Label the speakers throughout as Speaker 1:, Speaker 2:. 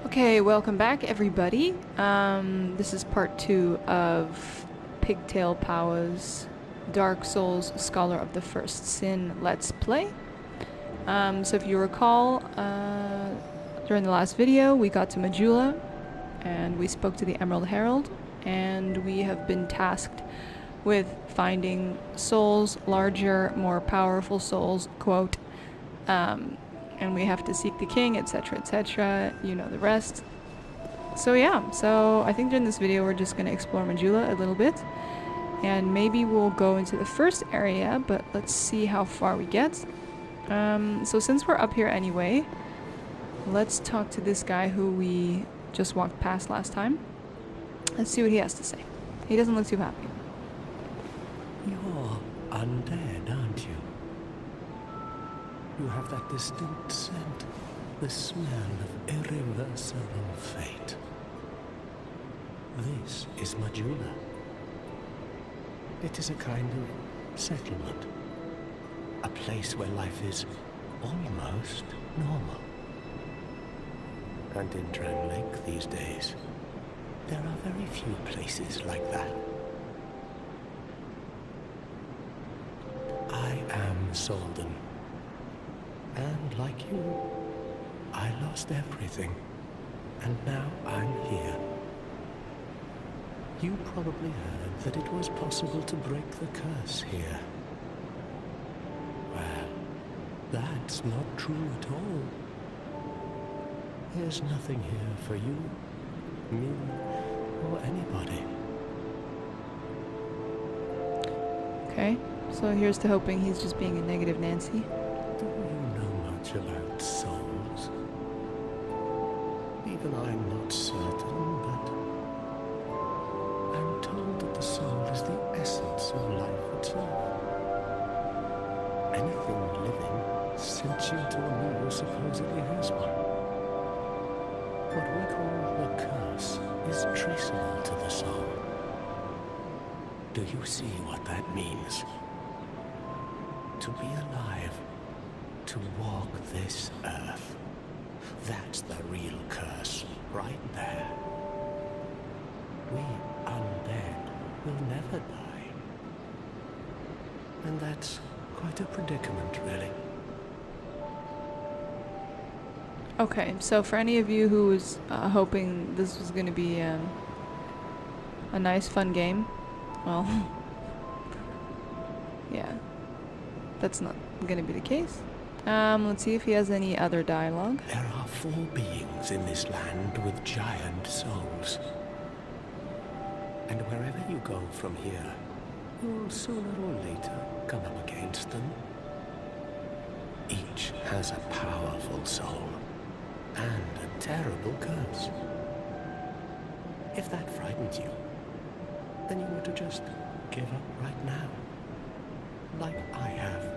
Speaker 1: Okay, welcome back everybody. This is part 2 of PigtailPowah's Dark Souls Scholar of the First Sin Let's Play. So if you recall, during the last video we got to Majula and we spoke to the Emerald Herald, and we have been tasked with finding souls, larger, more powerful souls, quote, and we have to seek the king, etc, etc, you know the rest. So yeah, so I think during this video we're just going to explore Majula a little bit, and maybe we'll go into the first area, but let's see how far we get. So since we're up here anyway, let's talk to this guy who we just walked past last time. Let's see what he has to say. He doesn't look too happy.
Speaker 2: You're undead, aren't you? You have that distinct scent, the smell of irreversible fate. This is Majula. It is a kind of settlement. A place where life is almost normal. And in Dren Lake these days, there are very few places like that. I am Solden. And like you, I lost everything. And now I'm here. You probably heard that it was possible to break the curse here. Well, that's not true at all. There's nothing here for you, me, or anybody.
Speaker 1: Okay, so here's to hoping he's just being a negative Nancy.
Speaker 2: Do you know much about souls? Even I'm not certain, but I'm told that the soul is the essence of life itself. Anything living sentient or new supposedly has one. What we call the curse is traceable to the soul. Do you see what that means? To be alive, to walk this earth. That's the real curse, right there. We undead will never die. And that's quite a predicament, really.
Speaker 1: Okay, so for any of you who was hoping this was going to be a nice, fun game, well, yeah, that's not going to be the case. Let's see if he has any other dialogue.
Speaker 2: There are 4 beings in this land with giant souls. And wherever you go from here, you'll sooner or later come up against them. Each has a powerful soul and a terrible curse. If that frightens you, then you ought to just give up right now, like I have.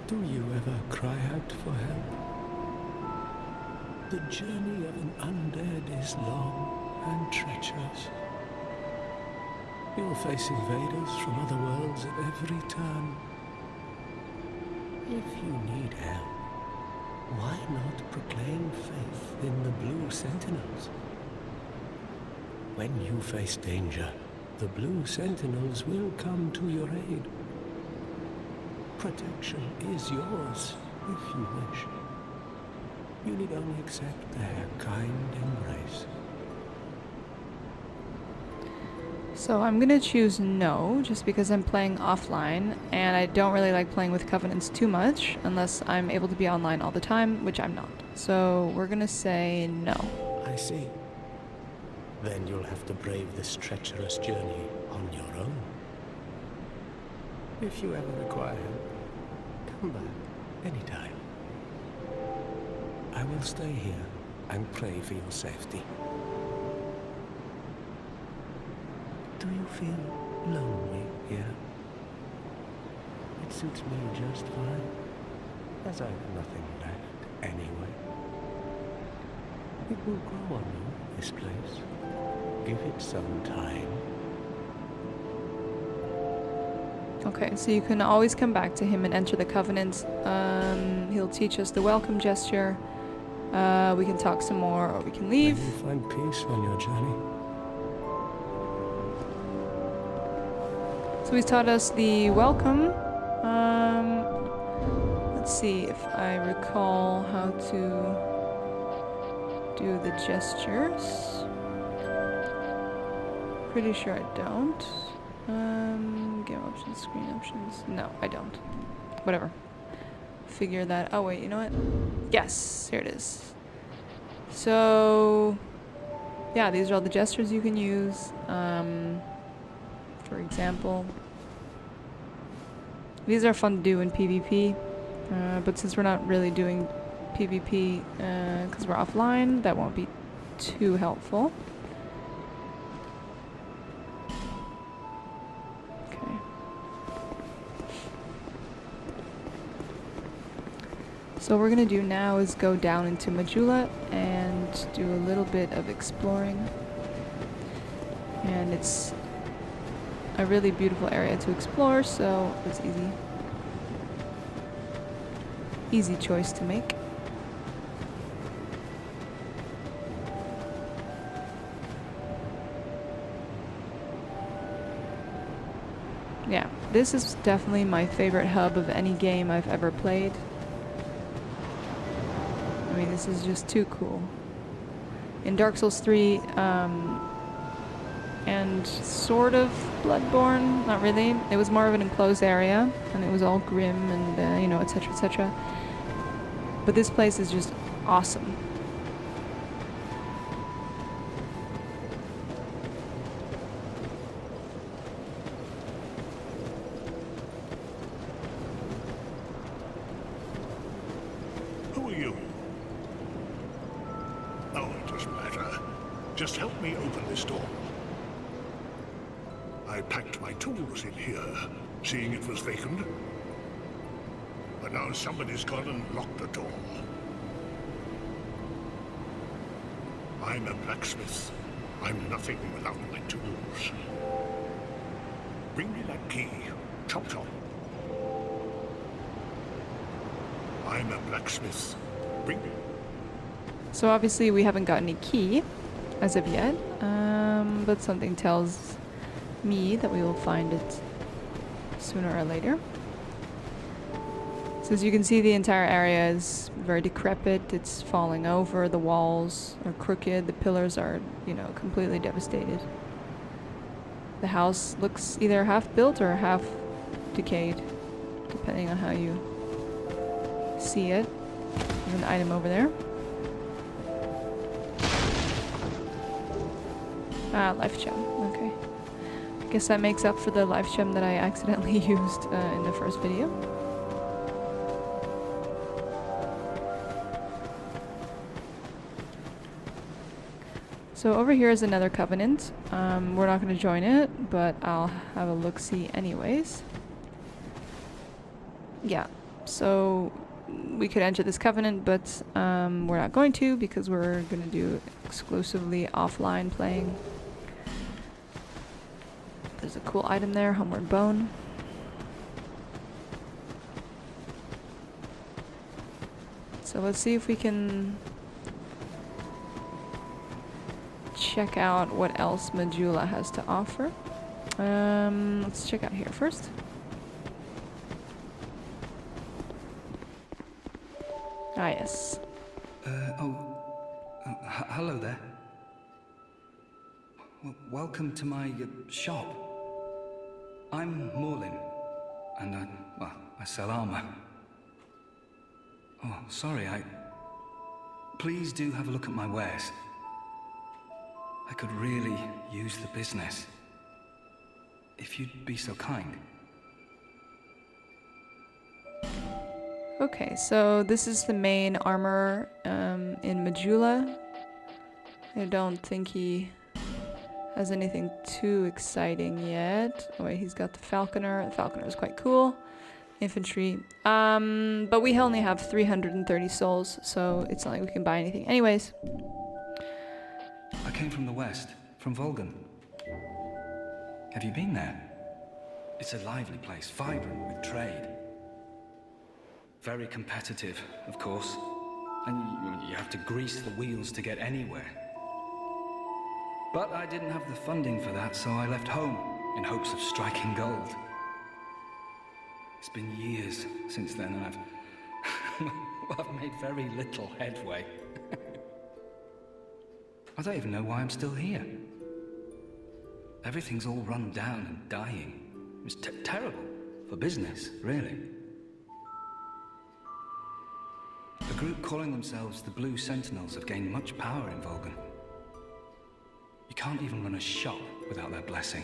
Speaker 2: Do you ever cry out for help? The journey of an undead is long and treacherous. You'll face invaders from other worlds at every turn. If you need help, why not proclaim faith in the Blue Sentinels? When you face danger, the Blue Sentinels will come to your aid. Protection is yours, if you wish. You need only accept their kind embrace.
Speaker 1: So I'm going to choose no, just because I'm playing offline, and I don't really like playing with Covenants too much, unless I'm able to be online all the time, which I'm not. So we're going to say no.
Speaker 2: I see. Then you'll have to brave this treacherous journey on your own. If you ever require help, come back anytime. I will stay here and pray for your safety. Do you feel lonely here? It suits me just fine, as I have nothing left anyway. It will grow on you, this place. Give it some time.
Speaker 1: Okay, so you can always come back to him and enter the Covenant. He'll teach us the welcome gesture. We can talk some more, or we can
Speaker 2: May
Speaker 1: leave.
Speaker 2: you find peace on your journey.
Speaker 1: So he's taught us the welcome. Let's see if I recall how to do the gestures. Pretty sure I don't. Game options, screen options. No, I don't. Whatever. Figure that. Oh wait, you know what? Yes, here it is. So yeah, these are all the gestures you can use. For example, these are fun to do in PvP, but since we're not really doing PvP because we're offline, that won't be too helpful. Okay. So what we're gonna do now is go down into Majula and do a little bit of exploring. And it's a really beautiful area to explore, so it's easy. Easy choice to make. Yeah, this is definitely my favorite hub of any game I've ever played. I mean, this is just too cool. In Dark Souls 3, and sort of Bloodborne, not really. It was more of an enclosed area, and it was all grim and, you know, etc., etc. But this place is just awesome.
Speaker 3: Who are you? Oh, it doesn't matter. Just help me open this door. I packed my tools in here, seeing it was vacant. But now somebody's gone and locked the door. I'm a blacksmith. I'm nothing without my tools. Bring me that key. Chop chop. I'm a blacksmith. Bring me.
Speaker 1: So obviously we haven't got any key as of yet, but something tells me that we will find it sooner or later. So as you can see, the entire area is very decrepit. It's falling over. The walls are crooked. The pillars are, you know, completely devastated. The house looks either half built or half decayed, depending on how you see it. There's an item over there. Ah, life gem. Okay. I guess that makes up for the life gem that I accidentally used in the first video. So over here is another covenant. We're not going to join it, but I'll have a look-see anyways. Yeah, so we could enter this covenant, but we're not going to because we're going to do exclusively offline playing. There's a cool item there, Homeward Bone. So let's see if we can check out what else Majula has to offer. Let's check out here first. Ah, yes.
Speaker 4: Hello there. Welcome to my shop. I'm Morlin, and I sell armor. Oh, sorry, Please do have a look at my wares. I could really use the business. If you'd be so kind.
Speaker 1: Okay, so this is the main armor in Majula. I don't think he has anything too exciting yet. Oh wait, he's got the Falconer. The Falconer is quite cool. Infantry. But we only have 330 souls, so it's not like we can buy anything. Anyways.
Speaker 4: I came from the west, from Volgan. Have you been there? It's a lively place, vibrant with trade. Very competitive, of course. And you have to grease the wheels to get anywhere. But I didn't have the funding for that, so I left home in hopes of striking gold. It's been years since then, and I've made very little headway. I don't even know why I'm still here. Everything's all run down and dying. It's terrible for business, really. A group calling themselves the Blue Sentinels have gained much power in Volgan. You can't even run a shop without their blessing.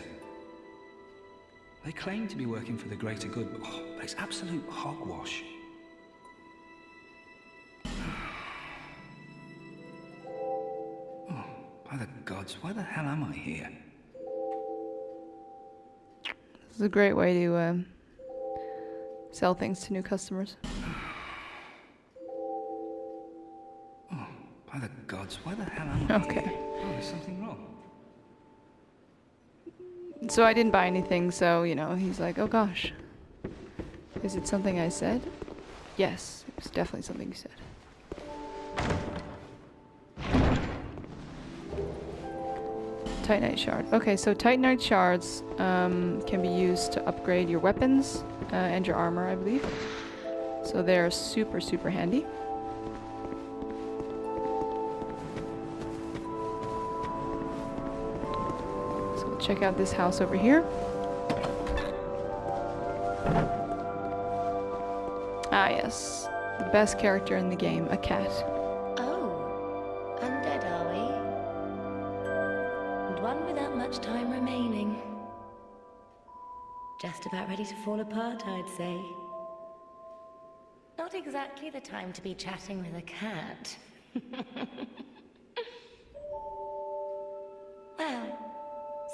Speaker 4: They claim to be working for the greater good, but it's absolute hogwash. Oh, by the gods, why the hell am I here?
Speaker 1: This is a great way to sell things to new customers.
Speaker 4: Oh, by the gods, why the hell am I
Speaker 1: Okay.
Speaker 4: here? Oh, there's something wrong.
Speaker 1: So I didn't buy anything, so, you know, he's like, oh gosh. Is it something I said? Yes, it was definitely something you said. Titanite shard. Okay, so Titanite shards can be used to upgrade your weapons and your armor, I believe. So they're super, super handy. So we'll check out this house over here. Ah, yes. The best character in the game, a cat.
Speaker 5: Oh, undead are we? And one without much time remaining. Just about ready to fall apart, I'd say. Not exactly the time to be chatting with a cat. Well,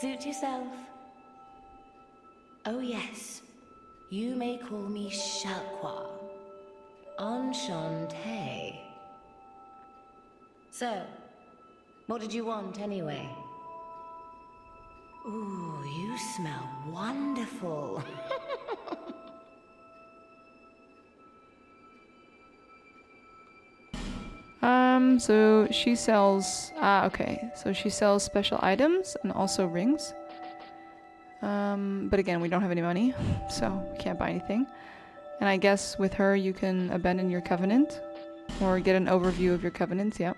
Speaker 5: suit yourself. Oh yes, you may call me Shalqua. Enchanté. So, what did you want anyway? Ooh, you smell wonderful.
Speaker 1: So she sells, okay. So she sells special items and also rings. But again, we don't have any money, so we can't buy anything. And I guess with her you can abandon your covenant or get an overview of your covenants, yeah.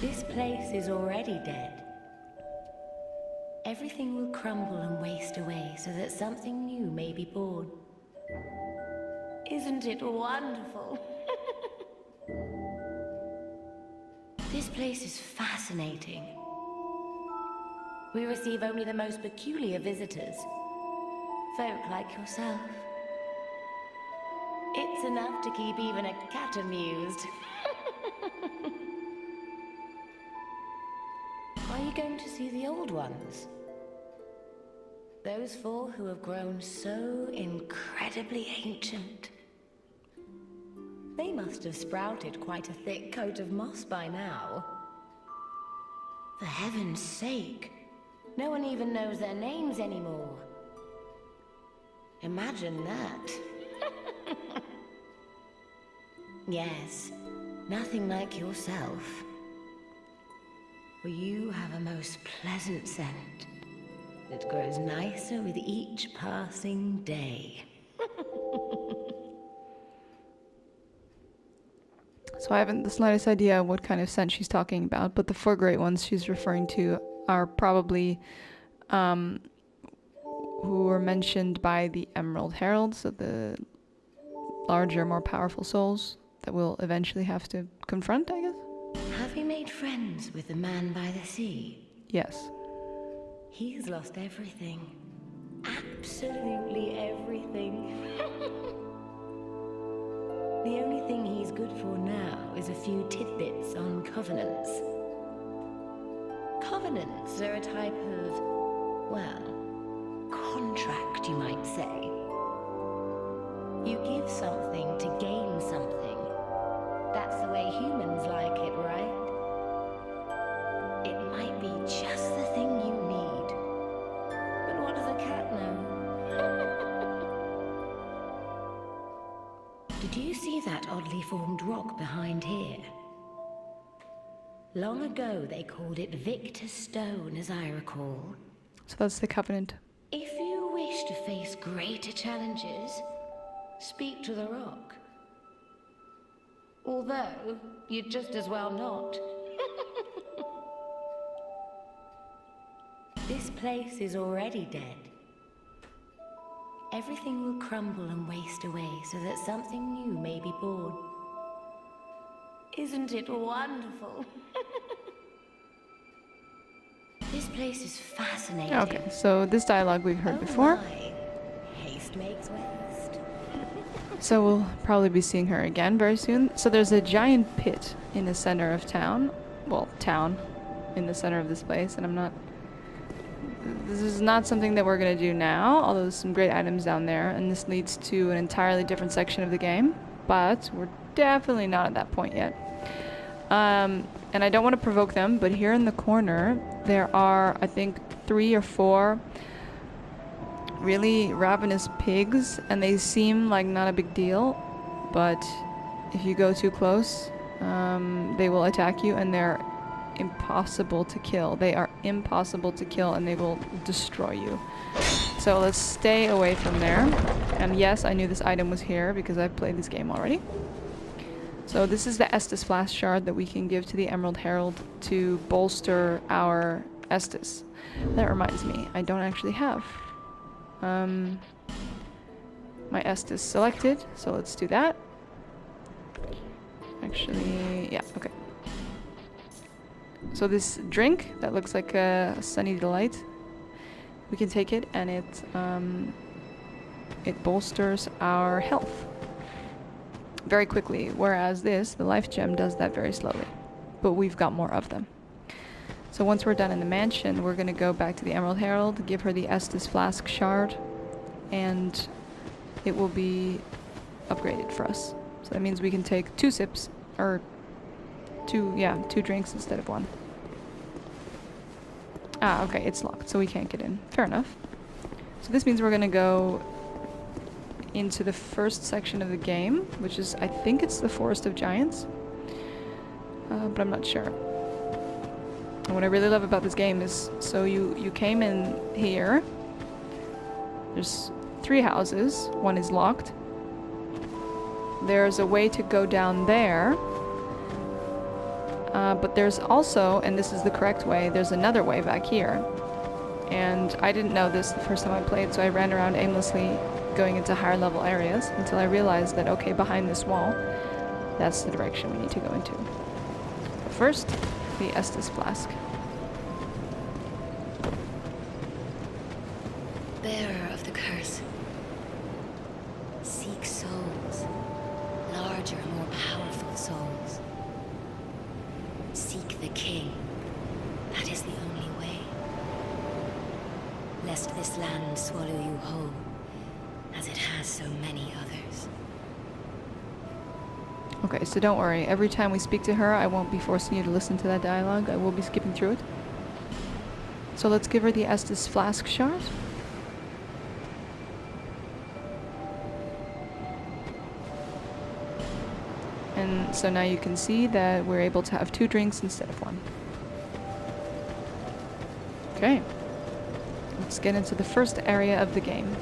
Speaker 5: This place is already dead. Everything will crumble and waste away so that something new may be born. Isn't it wonderful? This place is fascinating. We receive only the most peculiar visitors. Folk like yourself. It's enough to keep even a cat amused. Are you going to see the old ones? Those four who have grown so incredibly ancient. They must have sprouted quite a thick coat of moss by now. For heaven's sake, no one even knows their names anymore. Imagine that. Yes, nothing like yourself. For you have a most pleasant scent that grows nicer with each passing day.
Speaker 1: So I haven't the slightest idea what kind of scent she's talking about, but the four great ones she's referring to are probably who were mentioned by the Emerald Herald, so the larger, more powerful souls that we'll eventually have to confront, I guess?
Speaker 5: Have you made friends with the man by the sea?
Speaker 1: Yes.
Speaker 5: He has lost everything. Absolutely everything. The only thing he's good for now is a few tidbits on covenants. Covenants are a type of, well, contract, you might say. You give something to gain something. That's the way humans like it, right? It might be just the thing you need. But what does a cat know? Did Do you see that oddly formed rock behind here? Long ago, they called it Victor's Stone, as I recall.
Speaker 1: So that's the Covenant.
Speaker 5: If you wish to face greater challenges, speak to the rock. Although, you'd just as well not. This place is already dead. Everything will crumble and waste away so that something new may be born. Isn't it wonderful? This place is fascinating.
Speaker 1: Okay, so this dialogue we've heard
Speaker 5: Oh
Speaker 1: before.
Speaker 5: my. Haste makes waste.
Speaker 1: So we'll probably be seeing her again very soon. So there's a giant pit in the center of town. Well, town in the center of this place, and this is not something that we're going to do now, although there's some great items down there, and this leads to an entirely different section of the game, but we're definitely not at that point yet. And I don't want to provoke them, but here in the corner there are, I think, 3 or 4 really ravenous pigs, and they seem like not a big deal, but if you go too close, they will attack you, and they're impossible to kill. They are impossible to kill, and they will destroy you. So let's stay away from there. And yes, I knew this item was here because I've played this game already. So this is the Estus Flask Shard that we can give to the Emerald Herald to bolster our Estus. That reminds me, I don't actually have my Estus selected, so let's do that. Actually, yeah, okay. So this drink that looks like a Sunny Delight, we can take it, and it bolsters our health very quickly, whereas this, the life gem, does that very slowly, but we've got more of them. So once we're done in the mansion, we're going to go back to the Emerald Herald, give her the Estus Flask Shard, and it will be upgraded for us. So that means we can take 2 sips, or 2 drinks instead of 1. Ah, okay, it's locked, so we can't get in. Fair enough. So this means we're going to go into the first section of the game, which is, I think it's the Forest of Giants, but I'm not sure. And what I really love about this game is, so you came in here, there's 3 houses, 1 is locked, there's a way to go down there, but there's also, and this is the correct way, there's another way back here. And I didn't know this the first time I played, so I ran around aimlessly going into higher level areas until I realized that, okay, behind this wall, that's the direction we need to go into. But first, the Estus Flask.
Speaker 5: Bearer of the curse. Seek souls. Larger, more powerful souls. Seek the king. That is the only way. Lest this land swallow you whole, as it has so many others.
Speaker 1: Okay, so don't worry. Every time we speak to her, I won't be forcing you to listen to that dialogue. I will be skipping through it. So let's give her the Estus Flask Shard. And so now you can see that we're able to have 2 drinks instead of 1. Okay. Let's get into the first area of the game.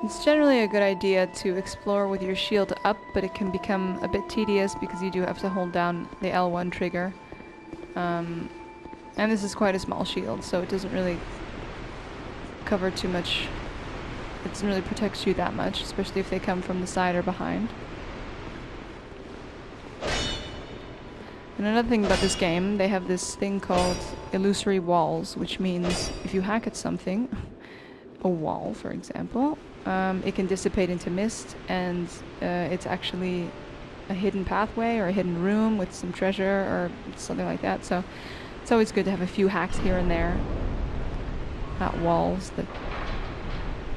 Speaker 1: It's generally a good idea to explore with your shield up, but it can become a bit tedious because you do have to hold down the L1 trigger. And this is quite a small shield, so it doesn't really cover too much. It doesn't really protect you that much, especially if they come from the side or behind. And another thing about this game, they have this thing called illusory walls, which means if you hack at something, a wall for example, it can dissipate into mist, and it's actually a hidden pathway or a hidden room with some treasure or something like that. So it's always good to have a few hacks here and there at walls that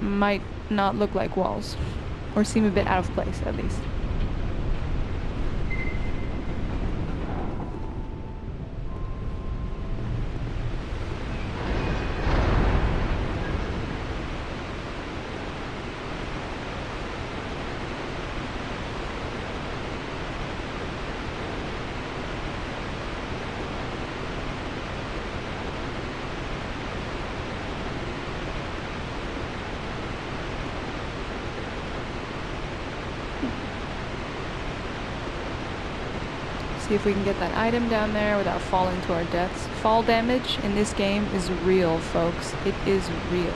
Speaker 1: might not look like walls, or seem a bit out of place at least. See if we can get that item down there without falling to our deaths. Fall damage in this game is real, folks. It is real.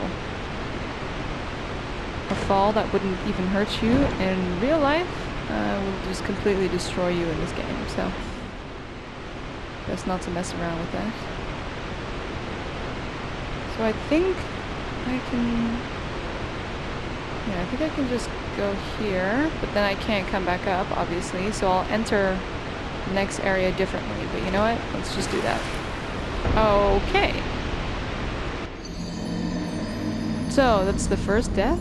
Speaker 1: A fall that wouldn't even hurt you in real life will just completely destroy you in this game, so best not to mess around with that. So I think I can... Yeah, I think I can just go here, but then I can't come back up, obviously, so I'll enter the next area differently, but you know what? Let's just do that. Okay. So, that's the first death.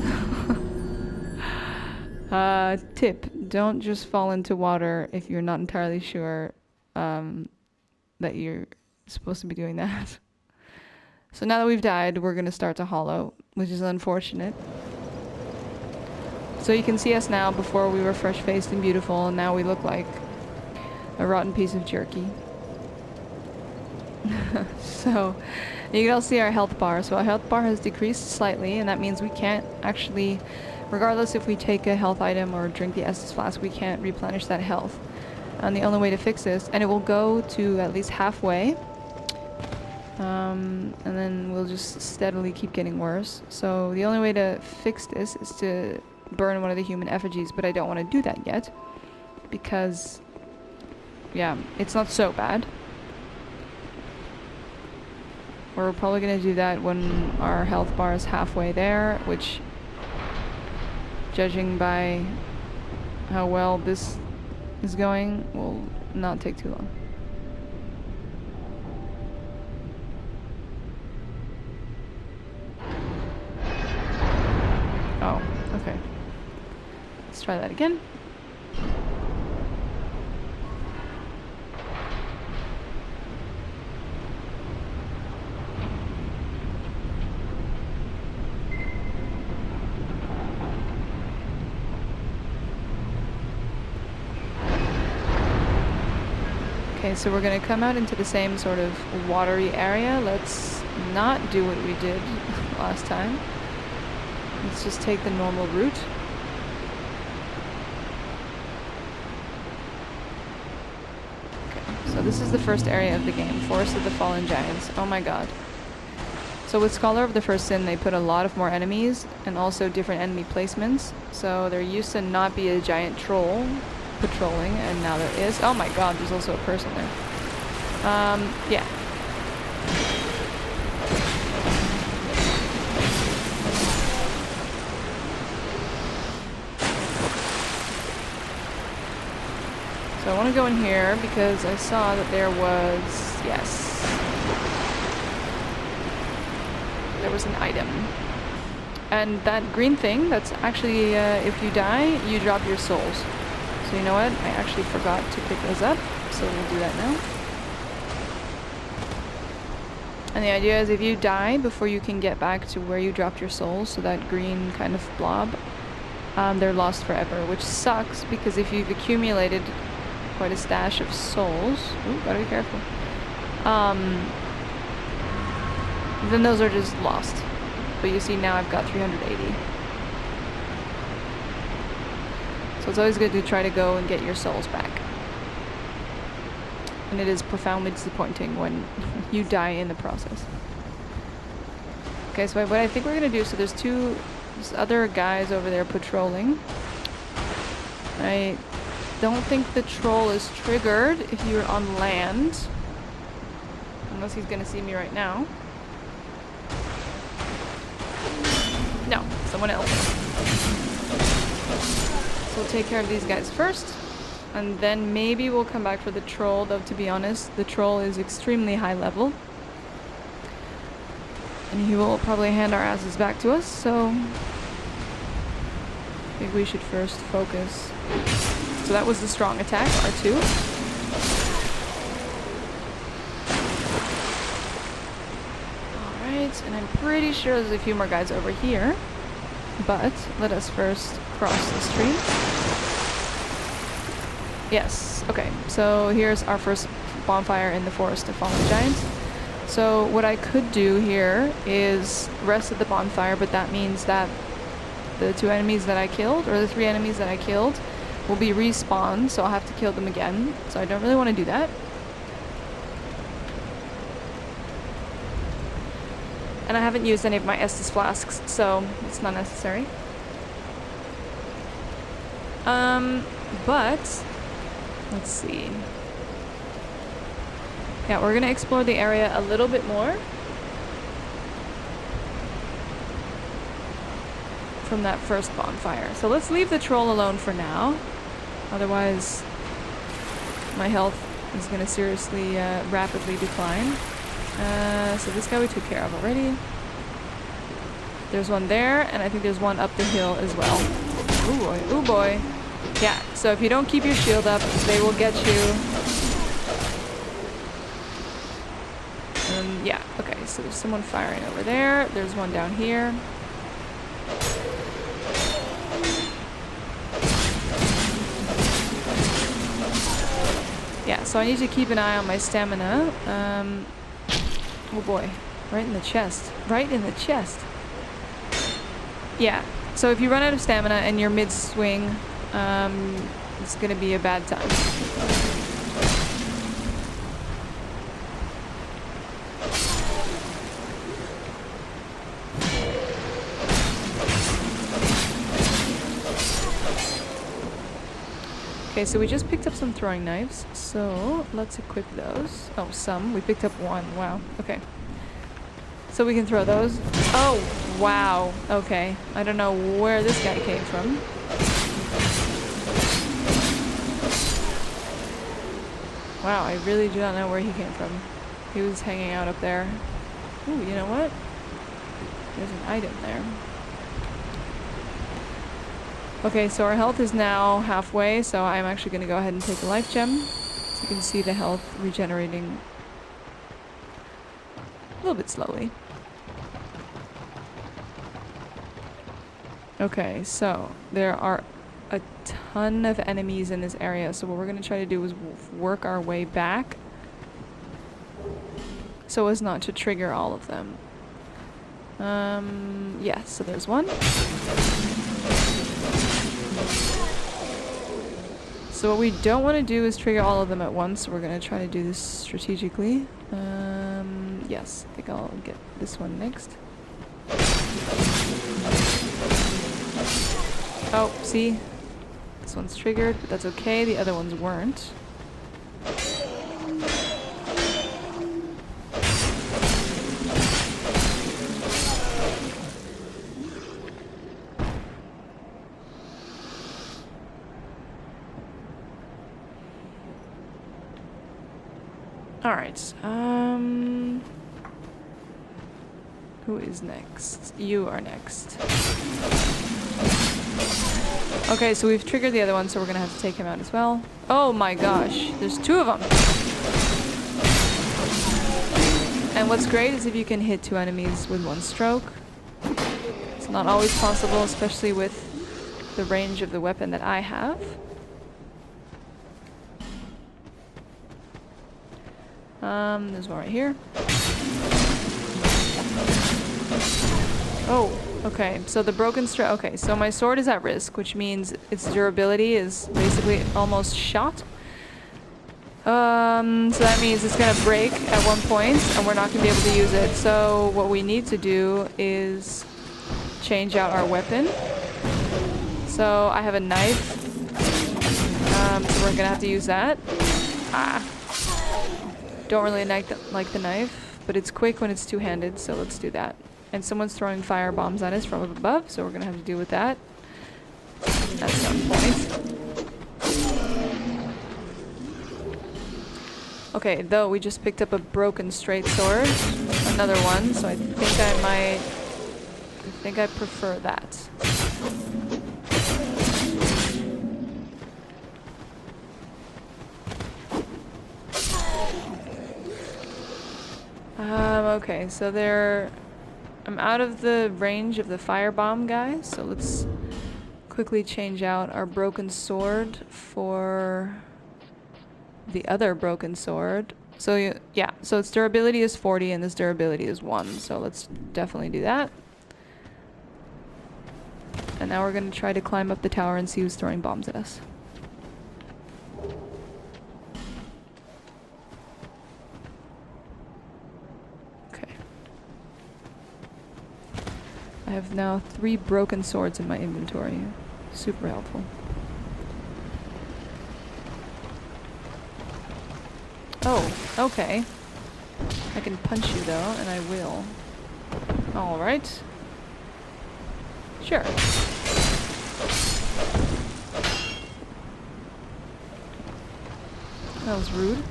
Speaker 1: Tip, don't just fall into water if you're not entirely sure that you're supposed to be doing that. So now that we've died, we're gonna start to hollow, which is unfortunate. So you can see us now. Before we were fresh-faced and beautiful, and now we look like a rotten piece of jerky. So you can all see our health bar. So our health bar has decreased slightly, and that means we can't actually, regardless if we take a health item or drink the Estus flask, we can't replenish that health. And the only way to fix this, and it will go to at least halfway, and then we'll just steadily keep getting worse. So the only way to fix this is to burn one of the human effigies, but I don't want to do that yet because, yeah, it's not so bad. We're probably going to do that when our health bar is halfway there, which, judging by how well this is going, will not take too long. Oh, okay. Let's try that again. Okay, so we're gonna come out into the same sort of watery area. Let's not do what we did last time. Let's just take the normal route. Okay, so this is the first area of the game, Forest of the Fallen Giants. Oh my god. So with Scholar of the First Sin, they put a lot of more enemies and also different enemy placements. So there used to not be a giant troll patrolling, and now there is. Oh my god, there's also a person there. Yeah. So I want to go in here because I saw that there was, yes, there was an item. And that green thing, that's actually, if you die, you drop your souls. So you know what? I actually forgot to pick those up, so we'll do that now. And the idea is if you die before you can get back to where you dropped your souls, so that green kind of blob, they're lost forever, which sucks because if you've accumulated quite a stash of souls, ooh, gotta be careful, then those are just lost. But you see now I've got 380. So it's always good to try to go and get your souls back. And it is profoundly disappointing when you die in the process. Okay, so what I think we're gonna do, so there's other guys over there patrolling. I don't think the troll is triggered if you're on land. Unless he's gonna see me right now. No, someone else. So we'll take care of these guys first, and then maybe we'll come back for the troll, though to be honest, the troll is extremely high level. And he will probably hand our asses back to us, so I think we should first focus. So that was the strong attack, R2. Alright, and I'm pretty sure there's a few more guys over here. But let us first cross the stream. Yes, okay, so here's our first bonfire in the Forest of Fallen Giants. So what I could do here is rest at the bonfire, but that means that the 2 enemies that I killed, or the 3 enemies that I killed, will be respawned, so I'll have to kill them again. So I don't really want to do that. And I haven't used any of my Estus flasks, so it's not necessary. But let's see. Yeah, we're gonna explore the area a little bit more from that first bonfire. So let's leave the troll alone for now. Otherwise, my health is gonna seriously, rapidly decline. So this guy we took care of already. There's one there, and I think there's one up the hill as well. Ooh boy, ooh boy. Yeah, so if you don't keep your shield up, they will get you. Yeah, okay, so there's someone firing over there. There's one down here. Yeah, so I need to keep an eye on my stamina. Oh boy, right in the chest. Right in the chest. Yeah, so if you run out of stamina and you're mid-swing, it's gonna be a bad time. Okay, so we just picked up some throwing knives, so let's equip those. Oh, some. We picked up one. Wow. Okay. So we can throw those. Oh, wow. Okay. I don't know where this guy came from. Wow, I really do not know where he came from. He was hanging out up there. Ooh, you know what? There's an item there. Okay, so our health is now halfway, so I'm actually going to go ahead and take a life gem. So you can see the health regenerating a little bit slowly. Okay, so there are a ton of enemies in this area, so what we're going to try to do is work our way back so as not to trigger all of them. Yeah, so there's one. So what we don't want to do is trigger all of them at once, so we're going to try to do this strategically. Yes, I think I'll get this one next. Oh, see? This one's triggered, but that's okay. The other ones weren't. Alright, who is next? You are next. Okay, so we've triggered the other one, so we're gonna have to take him out as well. Oh my gosh, there's 2 of them! And what's great is if you can hit 2 enemies with 1 stroke. It's not always possible, especially with the range of the weapon that I have. There's one right here. Oh, okay. So the broken strike. Okay, so my sword is at risk, which means its durability is basically almost shot. So that means it's gonna break at one point, and we're not gonna be able to use it. So what we need to do is change out our weapon. So I have a knife. So we're gonna have to use that. Ah. Don't really like the knife, but it's quick when it's two-handed, so let's do that. And someone's throwing fire bombs at us from up above, so we're gonna have to deal with that. That's some point. Okay, though we just picked up a broken straight sword. another one, so I think I prefer that. Okay, so I'm out of the range of the firebomb guy, so let's quickly change out our broken sword for the other broken sword. So yeah, so its durability is 40 and this durability is 1, so let's definitely do that. And now we're gonna try to climb up the tower and see who's throwing bombs at us. Okay. I have now 3 broken swords in my inventory. Super helpful. Oh, okay. I can punch you though, and I will. Alright. Sure. That was rude.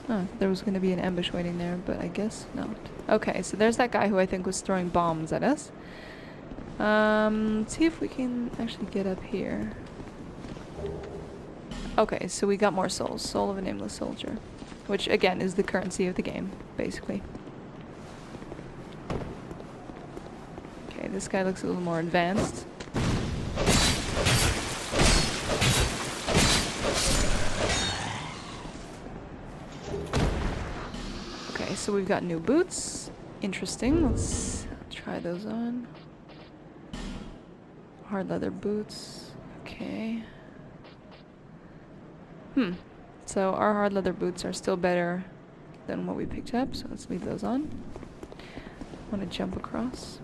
Speaker 1: Oh, there was going to be an ambush waiting there, but I guess not. Okay, so there's that guy who I think was throwing bombs at us. Let's see if we can actually get up here. Okay, so we got more souls. Soul of a nameless soldier. Which, again, is the currency of the game, basically. Okay, this guy looks a little more advanced. Okay, so we've got new boots. Interesting. Let's try those on. Hard leather boots. Okay. So our hard leather boots are still better than what we picked up, so let's leave those on. Want to jump across.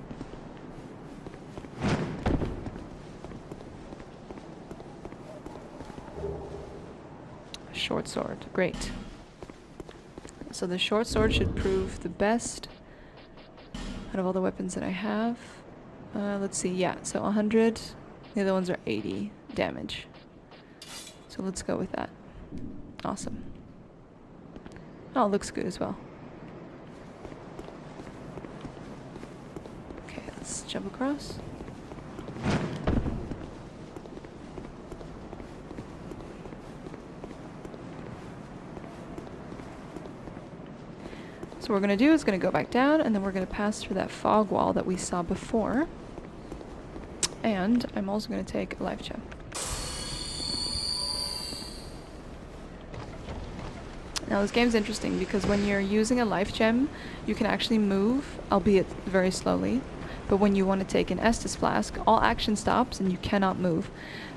Speaker 1: Short sword. Great. So the short sword should prove the best out of all the weapons that I have. Let's see. Yeah, so 100. The other ones are 80 damage. So let's go with that. Awesome. Oh, it looks good as well. Okay, let's jump across. So what we're going to do is going to go back down, and then we're going to pass through that fog wall that we saw before. And I'm also going to take a life gem. Now this game's interesting because when you're using a life gem, you can actually move, albeit very slowly. But when you want to take an Estus flask, all action stops and you cannot move.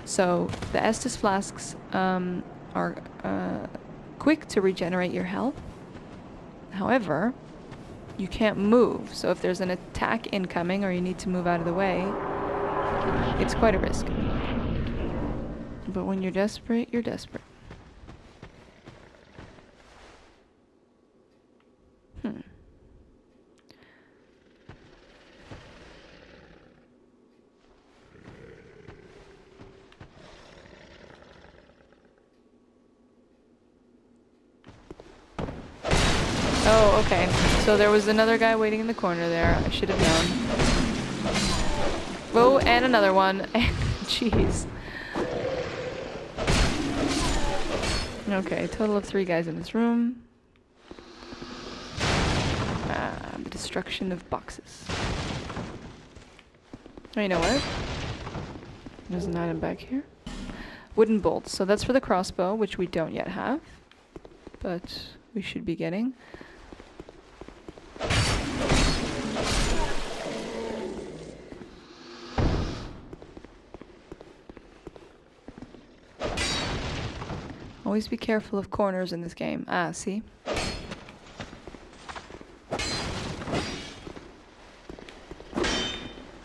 Speaker 1: So the Estus flasks are quick to regenerate your health. However, you can't move. So if there's an attack incoming or you need to move out of the way, it's quite a risk. But when you're desperate, you're desperate. Oh, okay. So there was another guy waiting in the corner there. I should have known. Oh, and another one. Jeez. Okay, total of 3 guys in this room. The destruction of boxes. Oh, you know what? There's an item back here. Wooden bolts. So that's for the crossbow, which we don't yet have. But we should be getting. Always be careful of corners in this game. Ah, see?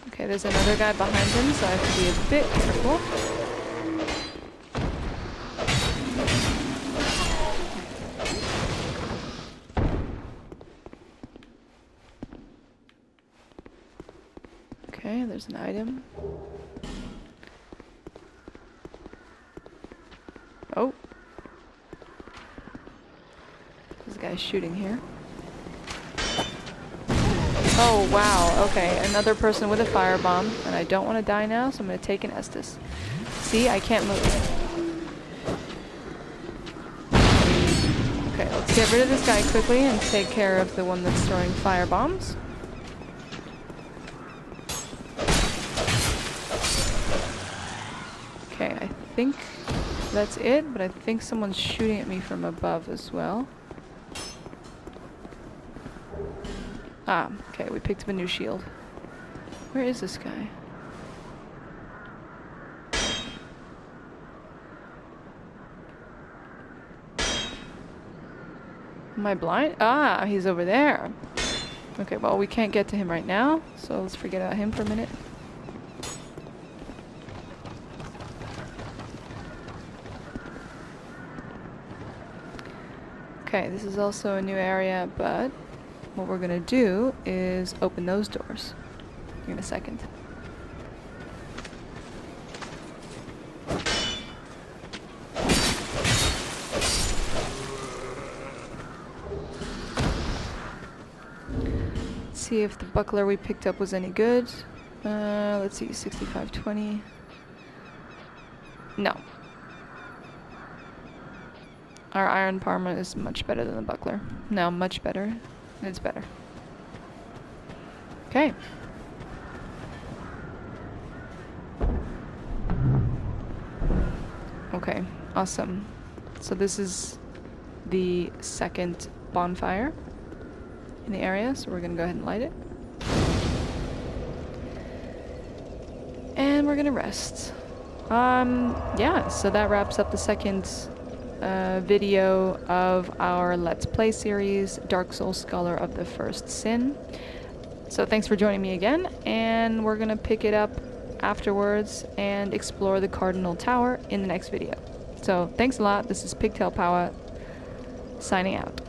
Speaker 1: Okay, there's another guy behind him, so I have to be a bit careful. There's an item. Oh. This guy's shooting here. Oh, wow. Okay, another person with a firebomb. And I don't want to die now, so I'm going to take an Estus. See, I can't move. Okay, let's get rid of this guy quickly and take care of the one that's throwing firebombs. Okay, I think that's it, but I think someone's shooting at me from above as well. Ah, okay, we picked up a new shield. Where is this guy? Am I blind? Ah, he's over there. Okay, well, we can't get to him right now, so let's forget about him for a minute. Okay, this is also a new area, but what we're gonna do is open those doors in a second. See if the buckler we picked up was any good. Let's see, 6520. No. Our iron parma is much better than the buckler. No, much better. It's better. Okay. Okay, awesome. So this is the second bonfire in the area, so we're gonna go ahead and light it. And we're gonna rest. Yeah, so that wraps up the second video of our Let's Play series, Dark Souls Scholar of the First Sin. So thanks for joining me again, and we're gonna pick it up afterwards and explore the Cardinal Tower in the next video. So thanks a lot. This is PigtailPowah signing out.